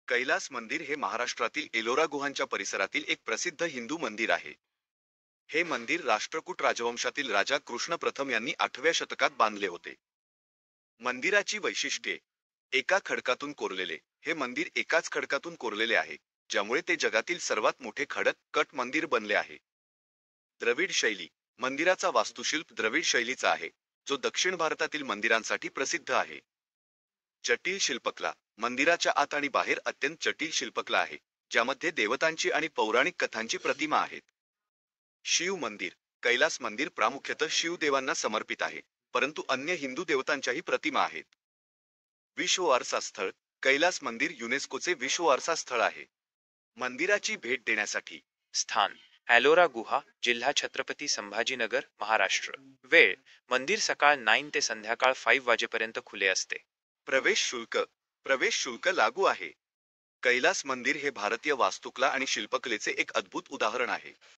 कैलास मंदिर हे महाराष्ट्रातील एलोरा गुहांच्या परिसरातील एक प्रसिद्ध हिंदू मंदिर आहे. हे मंदिर राष्ट्रकूट राजवंशातील राजा कृष्ण प्रथम यांनी 8व्या शतकात बांधले होते. मंदिराची वैशिष्ट्ये: एका खडकातून कोरलेले. हे मंदिर एकाच खडकातून कोरलेले आहे, ज्यामुळे ते जगातील सर्वात मोठे खडक कट मंदिर बनले आहे. द्रविड शैली: मंदिराचा वास्तुशिल्प द्रविड शैलीचा आहे, जो दक्षिण भारतातील मंदिरांसाठी प्रसिद्ध आहे. जटिल शिल्पकला: मंदिराच्या आत आणि बाहेर अत्यंत जटिल शिल्पकला आहे, ज्यामध्ये देवतांची आणि पौराणिक कथांची प्रतिमा आहेत. शिव मंदिर: कैलास मंदिर प्रामुख्यतः शिवदेवांना समर्पित आहे, परंतु अन्य हिंदू देवतांच्याही प्रतिमा आहेत. विश्व वारसा स्थळ: कैलास मंदिर युनेस्कोचे विश्व वारसा स्थळ आहे. मंदिराची भेट देण्यासाठी स्थान: एलोरा गुहा, जिल्हा छत्रपती संभाजीनगर, महाराष्ट्र. वेळ: मंदिर सकाळ 9 ते संध्याकाळ 5 वाजेपर्यंत खुले असते. प्रवेश शुल्क: प्रवेश शुल्क लागू आहे. कैलास मंदिर हे भारतीय वास्तुकला आणि शिल्पकलेचे एक अद्भुत उदाहरण आहे.